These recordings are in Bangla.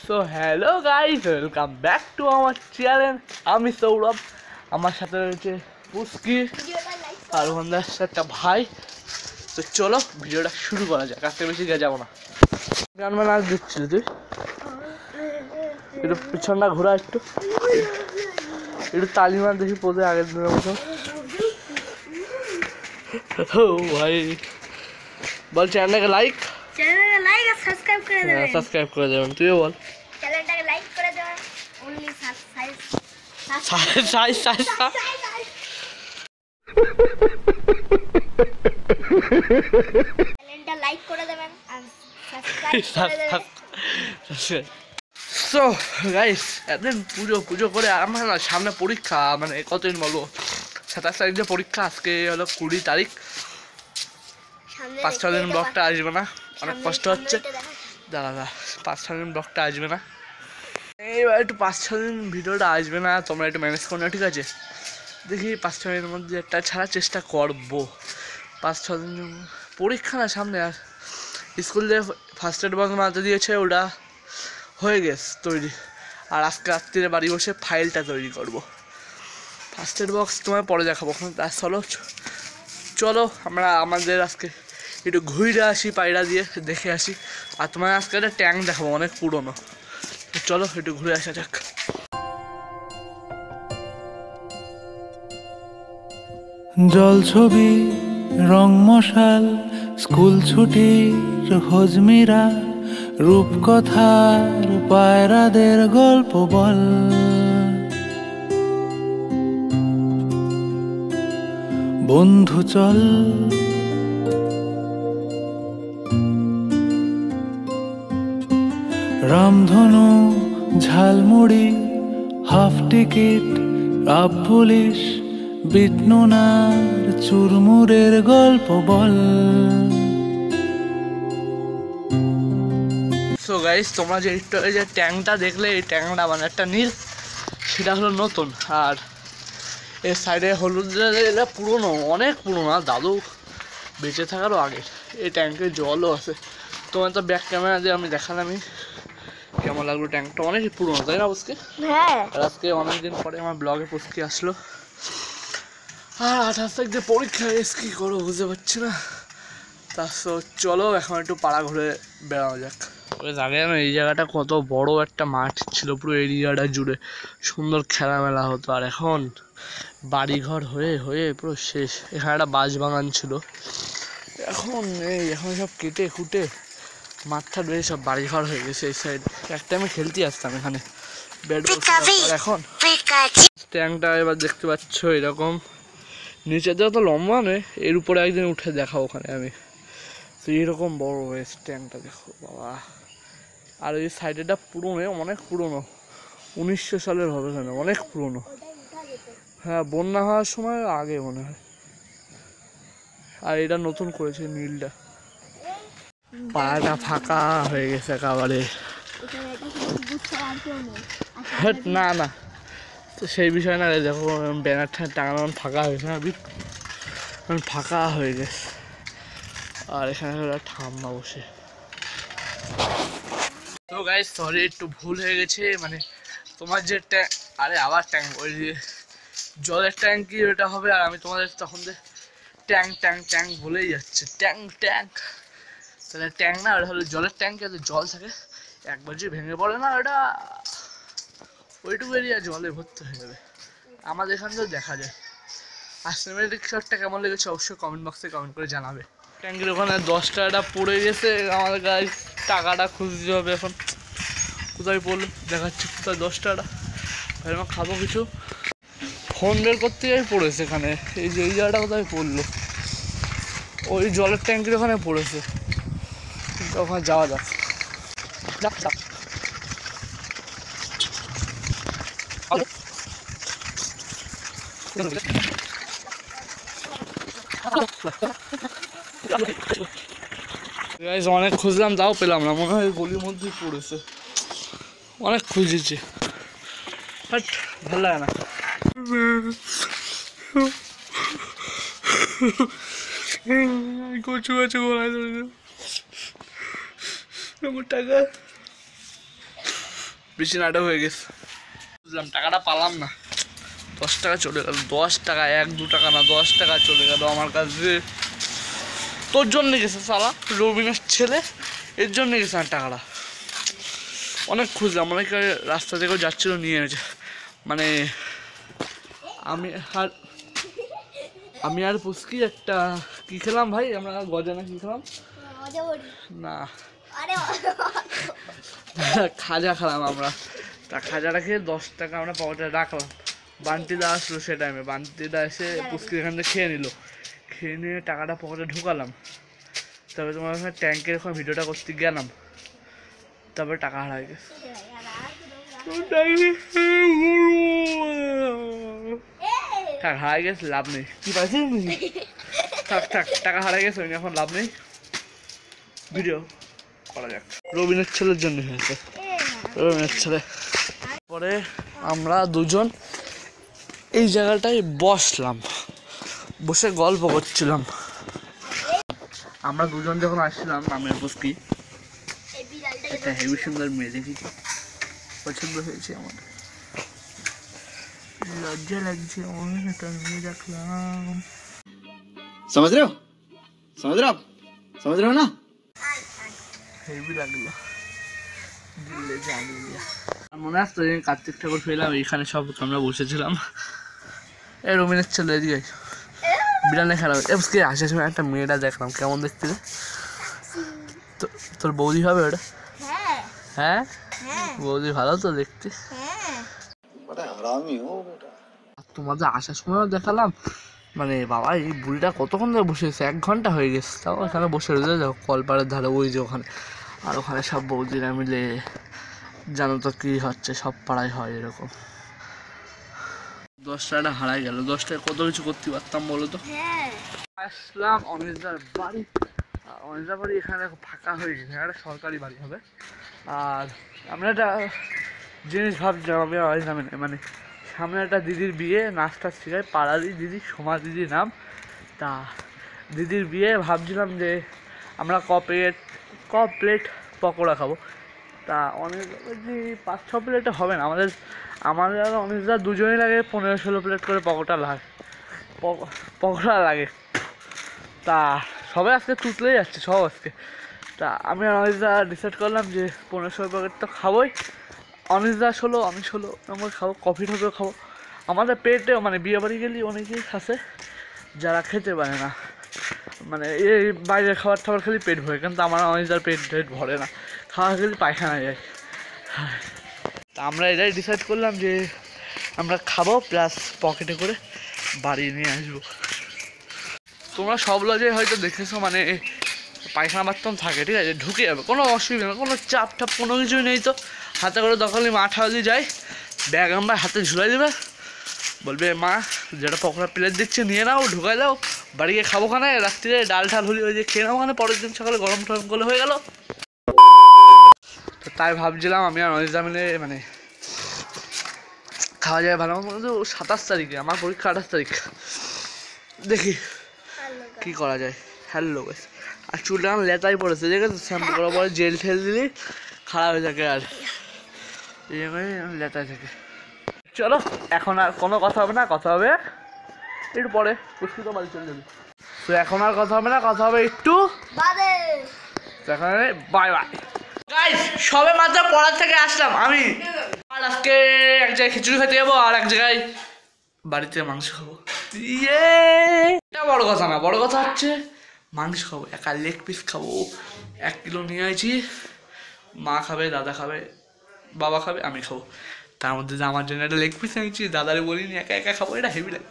So hello guys, welcome back to আমার চ্যানেল। আমি সৌরভ, আমার সাথে রয়েছে পুস্কি আর ওখানদার একটা ভাই। তো চলো ভিডিওটা শুরু করা যাক, আজকে বেশি গে যাবো না। গান মানে আজ দিচ্ছিল তুই একটু পিছনটা ঘোরা, একটু তালিমার দেখি পোজে আগের দিনের মতো। ও ভাই বল, চ্যানেলটাকে লাইক আর সাবস্ক্রাইব করে দেবেন। তুইও বল, চ্যানেলটাকে লাইক করে দাও। অনলি চ্যানেলটা লাইক করে দেবেন আর সাবস্ক্রাইব করে দেবেন। সো গাইস, একদিন পুজো করে আমার না সামনে পরীক্ষা, মানে কতদিন বলবো, 27 তারিখ যে পরীক্ষা, আজকে হলো 20 তারিখ। 5-6 দিন ব্লগটা আসবে না, অনেক কষ্ট হচ্ছে। দাদা 5-6 দিন ব্লগটা আসবে না, এইবার একটু 5-6 দিন ভিডিওটা আসবে না, তোমরা একটু ম্যানেজ করো না, ঠিক আছে? দেখি 5-6 দিনের মধ্যে একটা ছাড়ার চেষ্টা করবো। 5-6 দিন পরীক্ষা না সামনে, আর স্কুল যে ফার্স্ট এড বক্স মারতে দিয়েছে ওটা হয়ে গেছে তৈরি, আর আজকে রাত্রিরে বাড়ি বসে ফাইলটা তৈরি করবো। ফার্স্ট এড বক্স তোমার পরে দেখাবো। তার চলো আমরা আমাদের আজকে একটু ঘুরে আসি, পায়রা দিয়ে দেখে আসি। আর তোমার আজকে একটা ট্যাঙ্ক দেখাবো, অনেক পুরনো। চলো একটু ঘুরে আসা যাক। জল ছবি, রং মশাল, স্কুল ছুটির হজমিরা, রূপকথার পায়রাদের গল্প বল। বন্ধু চল রামধনু, ঝালমুড়ি, হাফ টিকিট, রাব পুলিশ, বিটনুনার চুরমুরের গল্প বল। সো গাইস, তোমরা যে ট্যাঙ্কটা দেখলে, এই ট্যাঙ্কটা মানে একটা নীল, সেটা হলো নতুন। আর এর সাইডে হলুদ, এটা পুরনো, অনেক পুরনো, আর দাদু বেঁচে থাকারও আগে। এই ট্যাঙ্কে জলও আছে, তোমার তো ব্যাক ক্যামেরা দিয়ে আমি দেখালামই কেমন লাগলো। ট্যাঙ্কটা অনেক পুরনো, তাই না পুস্কি? হ্যাঁ, আর আজকে অনেকদিন পরে আমার ব্লগে পুস্কি আসলো। আর 28 তারিখ যে পরীক্ষা, এসে কী করবো বুঝতে পারছি না। তা চলো এখন একটু পাড়া ঘুরে বেড়ানো যাক। ওই আগে না এই জায়গাটা কত বড় একটা মাঠ ছিল, পুরো এরিয়াটা জুড়ে সুন্দর খেলামেলা হতো। আর এখন বাড়িঘর হয়ে হয়ে পুরো শেষ। এখানে একটা বাঁশবাগান ছিল, এখন নেই, এখন সব কেটে কুটে মাঠটা বেড়ে সব বাড়িঘর হয়ে গেছে। এই সাইড একটা আমি খেলতে আসতাম এখানে ব্যাট বল, এখন ট্যাঙ্কটা এবার দেখতে পাচ্ছ এরকম, নিচে দেওয়া তো লম্বা নয়, এর উপরে একদিন উঠে দেখা ওখানে আমি। তো এইরকম বড় হয়েছে ট্যাঙ্কটা, দেখো বাবা। আর এই সাইডেটা পুরনো, অনেক পুরনো, 1900 সালের হবে এখানে, অনেক পুরনো। হ্যাঁ, বন্যা হওয়ার সময় আগে মনে হয়। আর এটা নতুন করেছে নীলটা। পাড়াটা ফাঁকা হয়ে গেছে একেবারে। না না, তো সেই বিষয় না, দেখো ব্যানার টাঙানো ফাঁকা হয়েছে না, ফাঁকা হয়ে গেছে। আর এখানে ঠাম্মা বসে। তো গাইস সরি, একটু ভুল হয়ে গেছে, মানে তোমার যে আরে আবার ট্যাঙ্ক, ওই যে জলের ট্যাঙ্কি ওটা হবে, আর আমি তোমাদের তখন ট্যাঙ্ক বলেই যাচ্ছে। ট্যাঙ্ক তাহলে ট্যাঙ্ক না, ওটা হলো জলের ট্যাঙ্ক। জল থাকে, একবার যে ভেঙে পড়ে না ওটা, ওইটুকু এরিয়া জলে ভর্তি হয়ে যাবে। আমাদের এখান থেকে দেখা যায়। আর সিনেমেটিক শটটা কেমন লেগেছে অবশ্যই কমেন্ট বক্সে কমেন্ট করে জানাবে। ট্যাঙ্কের ওখানে 10 টাকাটা পড়ে গেছে, আমাদের গায়ে টাকাটা খুঁজতে হবে এখন। কোথায় পড়লো দেখাচ্ছি, কোথায় 10 টাকাটা। ভাই আমার খাবো কিছু, ফোন বের করতে গিয়ে পড়েছে এখানে। এই যে এই জায়গাটা কোথায় পড়লো, ওই জলের ট্যাঙ্কির ওখানে পড়েছে। ওখানে যাওয়া যাক। অনেক খুঁজলাম, তাও পেলাম না, মনে হয় গলির মধ্যেই পড়েছে। অনেক খুঁজেছি, বাট ভালো লাগে না। কচু গাছে গলায় ধরে আমার টাকা বেশি নাটক হয়ে গেছে, বুঝলাম টাকাটা পালাম না। 10 টাকা চলে গেল, 10 টাকা, 1-2 টাকা না, 10 টাকা চলে গেল আমার কাছে। তোর জন্য গেছে সালা, রবিনের ছেলে, এর জন্য গেছে আমার টাকাটা। অনেক খুঁজলাম, অনেকে রাস্তা থেকেও যাচ্ছিলো নিয়ে এনেছে। মানে আমি আর পুস্কি একটা কি খেলাম ভাই, আমরা গজা না কি খেলাম না, খাজা খেলাম আমরা। তা খাজাটা খেয়ে 10 টাকা আমরা পকেটে রাখলাম। বান্টিদা আসলো সে টাইমে, বান্টিদা এসে পুস্কির এখান থেকে খেয়ে নিল, খেয়ে নিয়ে টাকাটা পকেটে ঢুকালাম। তারপরে তোমার ওখানে ট্যাঙ্কের ওখানে ভিডিওটা করতে গেলাম, তারপরে টাকা হারাই গেছে। টাকা হারাই গেছে, লাভ নেই। কি পাইছি থাক থাক, টাকা হারাই গেছে, এখন লাভ নেই। ভিডিও করা যাক, রবিনের ছেলের জন্য হয়েছে, রবিনের ছেলে। পরে আমরা দুজন এই জায়গাটায় বসলাম, বসে গল্প করছিলাম। আমরা দুজন যখন আসছিলাম, আমি আর পুস্কি, একটা হেভি সুন্দর মেয়ে দেখি, পছন্দ হয়েছে আমার, লজ্জা লাগছে, অনেক একটা মেয়ে দেখলাম। समझ रहे हो आप समझ रहे हो ना। হেভি লাগলো, দিলে জানিয়ে। মনে আসতো কার্তিক ঠাকুর ফেলাম, এখানে সব আমরা বসেছিলাম। এই রবিনের ছেলে এদিকে বিড়ালে খেলা হচ্ছে, আসার সময় একটা মেয়েটা দেখলাম, কেমন দেখতে রে? তোর বৌদি হবে ওটা? হ্যাঁ বৌদি ভালো তো দেখতে। তোমাদের আসার সময়ও দেখালাম, মানে বাবা এই বুড়িটা কতক্ষণ ধরে বসে গেছে, 1 ঘন্টা হয়ে গেছে, তাও এখানে বসে রয়েছে। দেখো কলপাড়ের ধারে ওই যে ওখানে, আর ওখানে সব বৌদিরা মিলে, জানো তো কী হচ্ছে, সব পাড়ায় হয় এরকম। 10 টাকাটা হারাই গেল, 10 টাকা কত কিছু করতে পারতাম বলো তো। আসলাম অনিশদার বাড়ি, অনিশদার বাড়ি এখানে ফাঁকা হয়ে গেছে, একটা সরকারি বাড়ি হবে। আর আমরা একটা জিনিস ভাবছিলাম, আমি মানে সামনে একটা দিদির বিয়ে, নাচটা শেখায়, পাড়ারই দিদি, সোমা দিদির নাম। তা দিদির বিয়ে, ভাবছিলাম যে আমরা ক প্লেট পকোড়া খাবো। তা অনেক 5-6 প্লেটে হবে না, আমাদের আর অনেকটা দুজনেই লাগে 15-16 প্লেট করে পকোড়া লাগে। তা সবাই আজকে তুতলেই যাচ্ছে সব আজকে। তা আমি আর অনিশদা ডিসাইড করলাম যে 15-16 প্যাকেট তো খাবোই, অনিশদা 16, আমি 16 আমরা খাবো, কফি টফিও খাবো। আমাদের পেটে মানে বিয়ে বাড়ি গেলে অনেকেই আছে যারা খেতে পারে না, মানে এই বাইরে খাবার খেলে পেট ভরে, কিন্তু আমার অনিশদার পেট ভরে না, খাওয়া খেলে পায়খানা যায়। তা আমরা এটাই ডিসাইড করলাম যে আমরা খাবো, প্লাস পকেটে করে বাড়ি নিয়ে আসবো। তোমরা সব লজে হয়তো দেখেছো, মানে পায়খানা বাথরুম থাকে, ঠিক আছে, ঢুকে যাবে, কোনো অসুবিধা নেই, কোনো চাপ টাপ কোনো কিছুই নেই। তো হাতে করে দখলে মা ঠাউদি যায়, ব্যাগ আমরা হাতে ঝুলাই দেবে, বলবে মা যেটা পকোড়া প্লেট দিচ্ছে নিয়ে নাও, ঢুকাই দাও, বাড়ি গিয়ে খাবো খানে, রাত্রিরে ডাল ঠাল হলি ওই যে খেয়ে নাও, ওখানে পরের দিন সকালে গরম টরম করলে হয়ে গেল। তো তাই ভাবছিলাম আমি আর অনিশদা মিলে মানে খাওয়া যায় ভালো। 27 তারিখে আমার পরীক্ষা, 28 তারিখ, দেখি কি করা যায়। হ্যালো গাইস, আর চুলটা আমার লেতাই পড়েছে, ঠিক আছে, শ্যাম্পু করার পরে জেল ঠেল দিলি খারাপ হয়ে থাকে, আর এই লেতাই থাকে। চলো এখন আর কোনো কথা হবে না, কথা হবে একটু পরে, পুষ্কি তো বাড়ি চলে যাবে। তো এখন আর কথা হবে না, কথা হবে একটু বাদে। তো এখন বাই বাই গাইস, সবে মাত্র পড়ার থেকে আসলাম আমি, আর আজকে এক জায়গায় খিচুড়ি খেতে যাবো, আর এক জায়গায় বাড়িতে মাংস খাবো। এটা বড় কথা না, বড় কথা হচ্ছে মাংস খাবো, একা লেগ পিস খাবো, 1 কিলো নিয়ে আইছি। মা খাবে, দাদা খাবে, বাবা খাবে, আমি খাবো। তার মধ্যে যে আমার জন্য একটা লেগ পিস আনছি, দাদারে বলিনি, একা একা খাবো, এটা হেভি লাগে।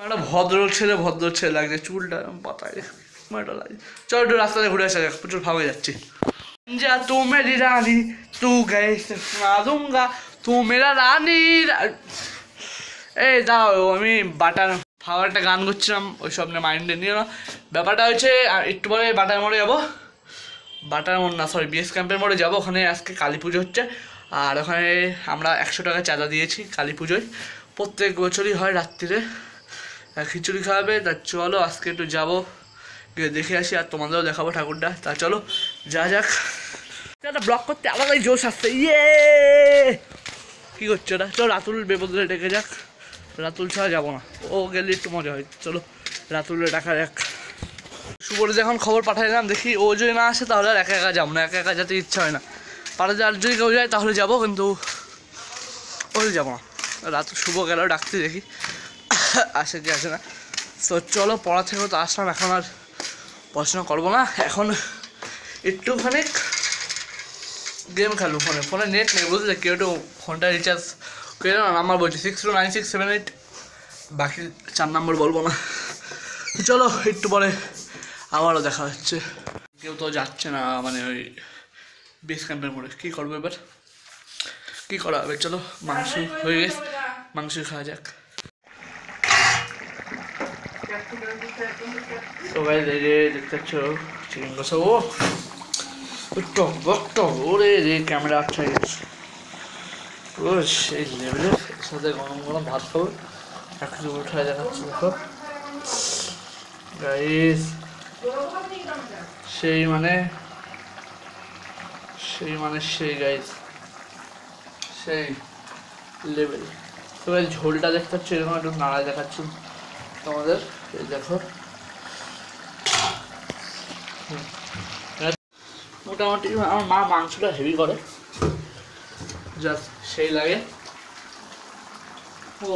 একটা ভদ্র ছেলে লাগছে, চুলটা পাতায় এটা লাগে। চলো একটু রাস্তাতে ঘুরে আসা যাক, প্রচুর ভাবে যাচ্ছি। যা তু মেরি রানী তু গেছে না দুঙ্গা তু মেরা রানী। এই দাও, আমি বাটার ফাওয়ার একটা গান করছিলাম, ওই সব নিয়ে মাইন্ডে নিয়ে না। ব্যাপারটা হচ্ছে একটু পরে বাটার মোড়ে যাবো, বাটার মোড় না সরি বিএস ক্যাম্পের মোড়ে যাবো, ওখানে আজকে কালী পুজো হচ্ছে। আর ওখানে আমরা 100 টাকা চাঁদা দিয়েছি কালী পুজোয়, প্রত্যেক বছরই হয়, রাত্রিরে খিচুড়ি খাওয়াবে। তা চলো আজকে একটু যাবো, গিয়ে দেখে আসি, আর তোমাদেরও দেখাবো ঠাকুরটা। তা চলো যা যাক। একটা ব্লগ করতে আলাদাই জোশ আসছে। ইয়ে কী করছো ওটা? চলো রাতুল বেবদলে ডেকে যাক। রাতুল ছাড়া যাবো না, ও গেলে একটু মজা হয়। চলো রাতুলে ডাকা যাক। শুভরে যখন খবর পাঠাইলাম, দেখি ও যদি না আসে তাহলে আর একা একা যাবো না, একা একা যেতে ইচ্ছা হয় না। পাড়াতে আর যদি কেউ যায় তাহলে যাবো, কিন্তু ওই যাবো না। শুভ গেল ডাকতে, দেখি আসে কি আসে না। তো চলো, পড়া থেকেও তো আসলাম, এখন আর পড়াশোনা করবো না, এখন একটুখানি গেম খেলবো ফোনে। ফোনে নেট নেই বুঝলে, কেউ একটু ফোনটা রিচার্জ করে না। নাম্বার বলছি 629678, বাকি 4 নম্বর বলবো না। চলো একটু পরে আবারও দেখা হচ্ছে। কেউ তো যাচ্ছে না, মানে ওই বেস ক্যাম্পের মোড়ে। কী করবো এবার, কী করা হবে? চলো মাংস হয়ে গেছে, মাংস খাওয়া যাক। সবাই দেখতে পাচ্ছ চিকেন কষা। ও টক বক টক, ওরে রে ক্যামেরা আটকে গেছে। ও সেই লেভেলের, সাথে গরম গরম ভাত খাবো। একটু উঠে দেখাচ্ছি, দেখো গাইস, সেই গাইস, সেই লেভেল। তো এই ঝোলটা দেখতে পাচ্ছি, এরকম একটু নাড়ায় দেখাচ্ছি তোমাদের। এই দেখো, মোটামুটি আমার মা মাংসটা হেভি করে, জাস্ট সেই লাগে। ও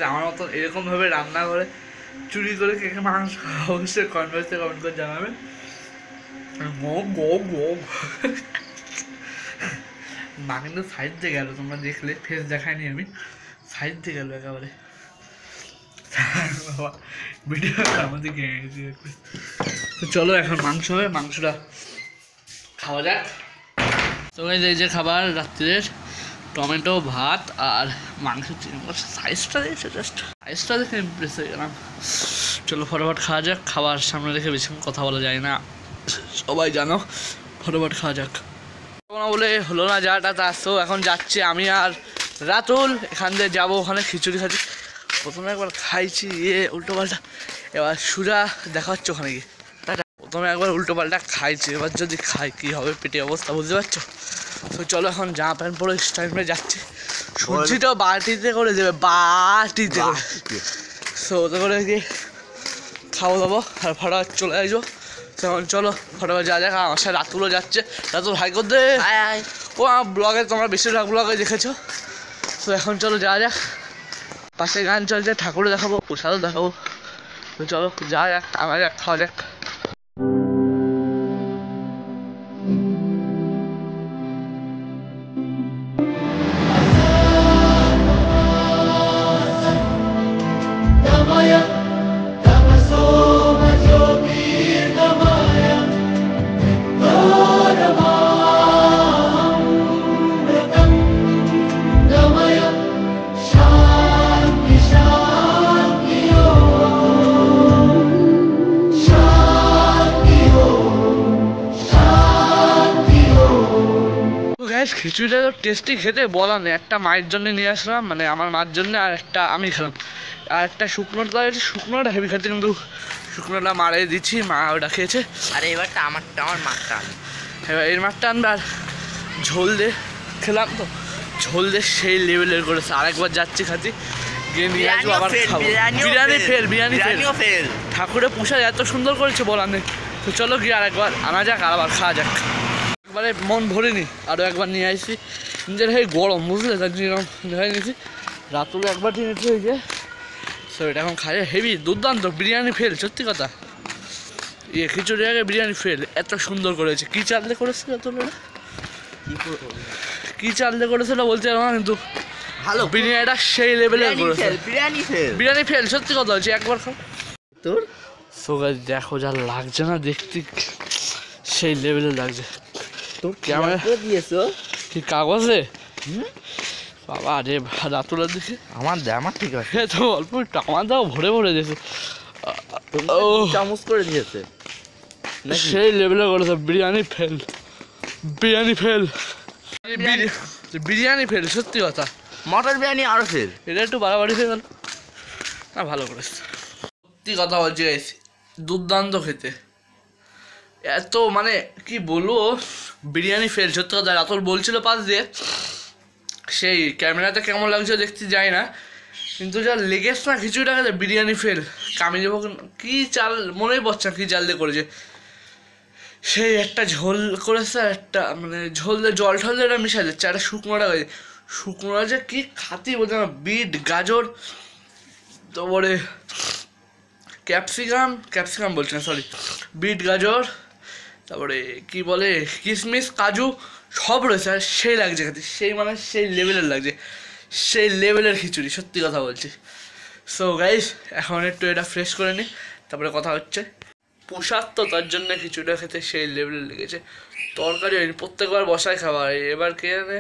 তো আমার মতো এরকমভাবে রান্না করে চুরি করে কে কে মাংস অবশ্যই কমেন্ট করে জানাবেন। মা কিন্তু সাইড দিয়ে গেল, তোমরা দেখলে, ফেস দেখায়নি আমি, সাইড দিয়ে গেল একেবারে। বাবা ভিডিও আমাদের তো চলো এখন মাংস হবে, মাংসটা খাওয়া যাক। তো এই যে খাবার রাত্রির, টমেটো ভাত আর মাংস, চিকেন কষা। সাইজটা দেখেছো, জাস্ট সাইজটা দেখে ইমপ্রেস হয়ে গেলাম। চলো ফটাফট খাওয়া যাক। খাবার সামনে রেখে বেশিক্ষণ কথা বলা যায় না, সবাই জানো। ফটাফট খাওয়া যাক। বলে হলো না যাটা, তা আসতো। এখন যাচ্ছি আমি আর রাতুল, এখান দিয়ে যাবো ওখানে খিচুড়ি খাচ্ছি। প্রথমে একবার খাইছি উল্টো পাল্টা, এবার সুজা দেখা হচ্ছে ওখানে গিয়ে। প্রথমে একবার উল্টো পাল্টা খাইছি, এবার যদি খাই কী হবে পেটে অবস্থা বুঝতে পারছো। তো চলো এখন জামা প্যান্ট পরে টাইমে যাচ্ছি। সবজিটাও বাটিতে করে দেবে, বাটিতে করে। তো ওতে করে গিয়ে খাওয়া দাবো আর ফটাফট চলে আসবো। তখন চলো ফটাফট যা যাক। আমার সাথে রাতুলও যাচ্ছে। রাতুল হাই কর দে। ও আমার ব্লগে, তোমরা বেশিরভাগ ব্লগে দেখেছো। তো এখন চলো যা যাক। পাশে গান চলছে, ঠাকুরও দেখাবো, প্রসাদও দেখাবো। তো চলো যা যাক, আমার যাক, খাওয়া যাক। খিচুড়িটা তো টেস্টি খেতে বলা নেই। একটা মায়ের জন্য নিয়ে আসলাম, মানে আমার মার জন্য, আর একটা আমি খেলাম। আর একটা শুকনোটা আছে, শুকনোটা হেভি খেতে, কিন্তু শুকনোটা মারে দিচ্ছি, মা ওটা খেয়েছে। আর এবারটা আমার মারটা আনবে, এবার এর মারটা আনবে। আর ঝোল দিয়ে খেলাম তো, ঝোল দিয়ে সেই লেভেলের করেছে। আরেকবার যাচ্ছি খাতি, গিয়ে নিয়ে আসবো, আবার খাবো। বিরিয়ানি ফেল। ঠাকুরের পোশাক এত সুন্দর করেছে বলার নেই। তো চলো গিয়ে আরেকবার আনা যাক, আর আবার খাওয়া যাক। একবারে মন ভরিনি, আরও একবার নিয়ে আসছি। নিজের হেই গরম বুঝলে, তার জন্য হয়ে নিয়েছি। রাতুলে একবার নিয়েছি ওই যে। সো এটা এখন খাই হেভি দুর্দান্ত বিরিয়ানি ফেল, সত্যি কথা। খিচুড়ি আগে বিরিয়ানি ফেল, এত সুন্দর করেছে। কি চাল দিয়ে করেছিল তোর? কি চাল দিয়ে করেছিল বলতে পারবো না, কিন্তু ভালো বিরিয়ানিটা সেই লেভেলের করেছে। বিরিয়ানি ফেল বিরিয়ানি ফেল, সত্যি কথা হচ্ছে, একবার খাও। তোর সো গাইস দেখো যা লাগছে না দেখতে, সেই লেভেলের লাগছে। তোর ক্যামেরা করে দিয়েছো কি কাগজে? বাবা রে রাতুলের দিকে আমার ঠিক আছে এ তো অল্প টাকা দাও, ভরে ভরে দিয়েছে। ও চামচ করে দিয়েছে সেই লেভেলে করেছে। Biryani fail, biryani fail, biryani fail, সত্যি কথা। মটর বিরিয়ানি আরো ফেল। এটা একটু বাড়াবাড়ি হয়ে গেল না, ভালো করেছে। সত্যি কথা বলছি গাইস, দুর্দান্ত খেতে। এত মানে কি বলবো, বিরিয়ানি ফেল, সত্যি কথা। রাতুল বলছিল পাশ দিয়ে, সেই ক্যামেরাতে কেমন লাগছে দেখতে যাই না, কিন্তু যা লেগেছে না খিচুড়িটা খেতে, বিরিয়ানি ফেল। কামি দেবো কি চাল মনেই পড়ছে না কি চাল দিয়ে করেছে। সেই একটা ঝোল করেছে, একটা মানে ঝোল দিয়ে জল ঠল দিয়ে মিশাই দিচ্ছে, একটা শুকনোটা হয়েছে। শুকনোটা যে কি খাতি বলছে না, বিট গাজর, তারপরে ক্যাপসিকাম বলছে না, সরি, বিট গাজর, তারপরে কি বলে কিশমিশ কাজু সব রয়েছে। আর সেই লাগছে খেতে, সেই মানে সেই লেভেলের লাগছে, সেই লেভেলের খিচুড়ি, সত্যি কথা বলছি। সো গাইস এখন একটু এটা ফ্রেশ করে নিই, তারপরে কথা হচ্ছে। পোশাক তো তার জন্য খিচুড়িটা খেতে সেই লেভেলের লেগেছে। তরকারি হয়নি, প্রত্যেকবার বসায় খাওয়া হয়, এবার কে জানে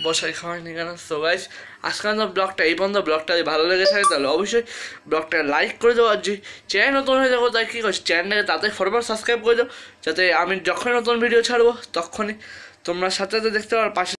বসায় খাওয়ায়নি কেন। সো গাইস আজকাল ব্লগটা এই পর্যন্ত। ব্লগটা যদি ভালো লেগে থাকে তাহলে অবশ্যই ব্লগটা লাইক করে দেবো। আর যে চ্যানেল নতুন হয়ে যাবো তাই কী করছি, চ্যানেলটাকে তাড়াতাড়ি ফটাফট সাবস্ক্রাইব করে দাও, যাতে আমি যখনই নতুন ভিডিও ছাড়বো তখনই তোমরা সাথে সাথে দেখতে পারো। পাশে